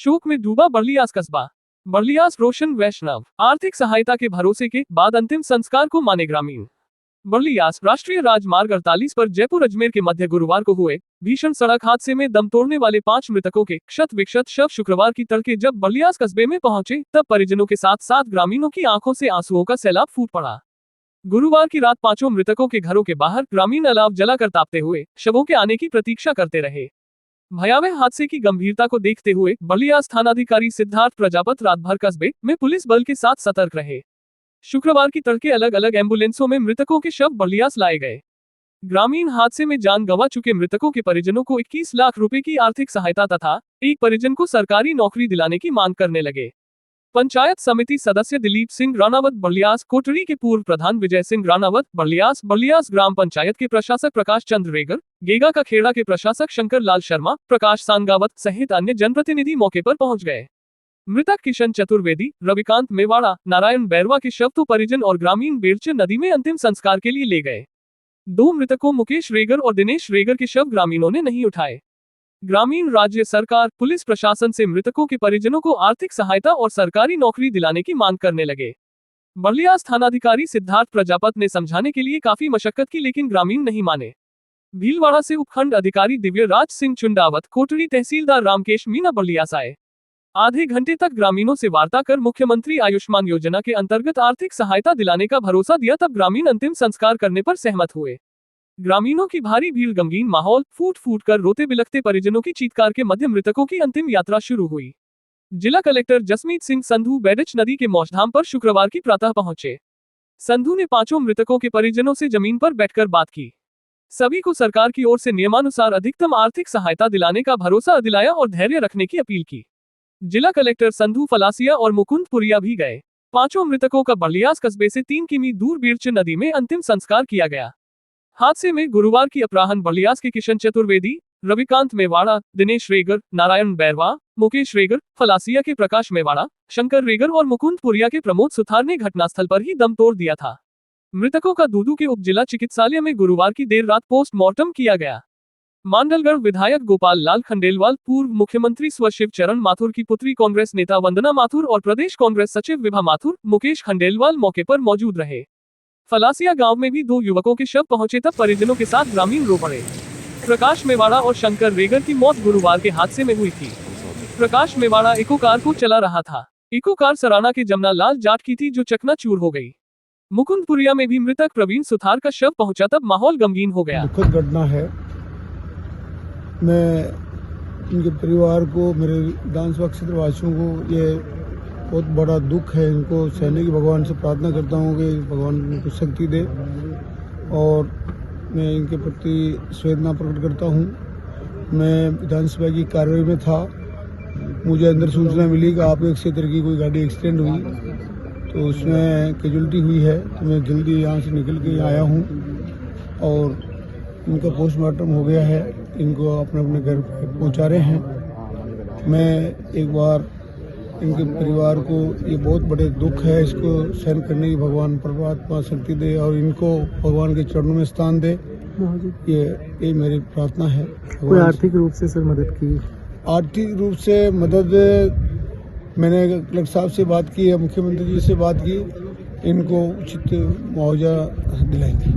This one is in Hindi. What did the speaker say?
शोक में डूबा बर्लियास कस्बा। बर्लियास रोशन वैष्णव आर्थिक सहायता के भरोसे के बाद अंतिम संस्कार को माने ग्रामीण। बर्लियास राष्ट्रीय राजमार्ग 48 पर जयपुर अजमेर के मध्य गुरुवार को हुए भीषण सड़क हादसे में दम तोड़ने वाले 5 मृतकों के क्षत विक्षत शव शुक्रवार की तड़के जब बर्लियास कस्बे में पहुंचे तब परिजनों के साथ साथ ग्रामीणों की आंखों से आंसुओं का सैलाब फूट पड़ा। गुरुवार की रात 5 मृतकों के घरों के बाहर ग्रामीण अलाव जलाकर तापते हुए शवों के आने की प्रतीक्षा करते रहे। भयावह हादसे की गंभीरता को देखते हुए बर्लियास थानाधिकारी सिद्धार्थ प्रजापत रात भर कस्बे में पुलिस बल के साथ सतर्क रहे। शुक्रवार की तड़के अलग अलग एम्बुलेंसों में मृतकों के शव बर्लियास लाए गए। ग्रामीण हादसे में जान गंवा चुके मृतकों के परिजनों को 21 लाख रुपए की आर्थिक सहायता तथा एक परिजन को सरकारी नौकरी दिलाने की मांग करने लगे। पंचायत समिति सदस्य दिलीप सिंह राणावत बर्लियास, कोटड़ी के पूर्व प्रधान विजय सिंह राणावत बर्लियास, बर्लियास ग्राम पंचायत के प्रशासक प्रकाश चंद्र रेगर, गेगा का खेड़ा के प्रशासक शंकर लाल शर्मा, प्रकाश सांगावत सहित अन्य जनप्रतिनिधि मौके पर पहुंच गए। मृतक किशन चतुर्वेदी, रविकांत मेवाड़ा, नारायण बैरवा के शव तो परिजन और ग्रामीण बेरचे नदी में अंतिम संस्कार के लिए ले गए। 2 मृतकों मुकेश रेगर और दिनेश रेगर के शव ग्रामीणों ने नहीं उठाए। ग्रामीण राज्य सरकार, पुलिस प्रशासन से मृतकों के परिजनों को आर्थिक सहायता और सरकारी नौकरी दिलाने की मांग करने लगे। बर्लियास थानाधिकारी सिद्धार्थ प्रजापत ने समझाने के लिए काफी मशक्कत की लेकिन ग्रामीण नहीं माने। भीलवाड़ा से उपखंड अधिकारी दिव्य राज सिंह चुंडावत, कोटड़ी तहसीलदार रामकेश मीना बर्लियास आए। आधे घंटे तक ग्रामीणों से वार्ता कर मुख्यमंत्री आयुष्मान योजना के अंतर्गत आर्थिक सहायता दिलाने का भरोसा दिया, तब ग्रामीण अंतिम संस्कार करने पर सहमत हुए। ग्रामीणों की भारी भीड़, गमगीन माहौल, फूट फूट कर रोते बिलखते परिजनों की चीत्कार के मध्य मृतकों की अंतिम यात्रा शुरू हुई। जिला कलेक्टर जसमीत सिंह संधू बैरच नदी के मौजधाम पर शुक्रवार की प्रातः पहुंचे। संधू ने 5 मृतकों के परिजनों से जमीन पर बैठकर बात की। सभी को सरकार की ओर से नियमानुसार अधिकतम आर्थिक सहायता दिलाने का भरोसा दिलाया और धैर्य रखने की अपील की। जिला कलेक्टर संधू फलासिया और मुकुंदपुरिया भी गए। 5 मृतकों का बर्लियास कस्बे से 3 किमी दूर बीरच नदी में अंतिम संस्कार किया गया। हादसे में गुरुवार की अपराह्न बर्लियास के किशन चतुर्वेदी, रविकांत मेवाड़ा, दिनेश रेगर, नारायण बैरवा, मुकेश रेगर, फलासिया के प्रकाश मेवाड़ा, शंकर रेगर और मुकुंदपुरिया के प्रमोद सुथार ने घटनास्थल पर ही दम तोड़ दिया था। मृतकों का दूदू के उप जिला चिकित्सालय में गुरुवार की देर रात पोस्टमार्टम किया गया। मांडलगढ़ विधायक गोपाल लाल खंडेलवाल, पूर्व मुख्यमंत्री स्व शिव चरण माथुर की पुत्री कांग्रेस नेता वंदना माथुर और प्रदेश कांग्रेस सचिव विभा माथुर, मुकेश खंडेलवाल मौके पर मौजूद रहे। फलासिया गांव में भी 2 युवकों के शव पहुंचे तब परिजनों के साथ ग्रामीण रो पड़े। प्रकाश मेवाड़ा और शंकर रेगर की मौत गुरुवार के हादसे में हुई थी। प्रकाश मेवाड़ा इको कार को चला रहा था। इको कार सराना के जमुना लाल जाट की थी जो चकनाचूर हो गई। मुकुंदपुरिया में भी मृतक प्रवीण सुथार का शव पहुंचा तब माहौल गमगीन हो गया। दुखद घटना है। मैं इनके परिवार को, मेरे विधानसभा क्षेत्र वासियों को ये बहुत बड़ा दुख है। इनको सहने की भगवान से प्रार्थना करता हूँ कि भगवान इनको शक्ति दे और मैं इनके प्रति संवेदना प्रकट करता हूँ। मैं विधानसभा की कार्रवाई में था, मुझे अंदर सूचना मिली कि आपके क्षेत्र की कोई गाड़ी एक्सीडेंट हुई तो उसमें कैजुअल्टी हुई है, तो मैं जल्दी यहाँ से निकल के आया हूँ और इनका पोस्टमार्टम हो गया है। इनको अपने अपने घर पहुँचा रहे हैं। मैं एक बार इनके परिवार को, ये बहुत बड़े दुख है, इसको सहन करने की भगवान परमात्मा शक्ति दे और इनको भगवान के चरणों में स्थान दे, ये मेरी प्रार्थना है। कोई आर्थिक रूप से सर मदद की? आर्थिक रूप से मदद मैंने कलेक्टर साहब से बात की है, मुख्यमंत्री जी से बात की, इनको उचित मुआवजा दिलाएंगे।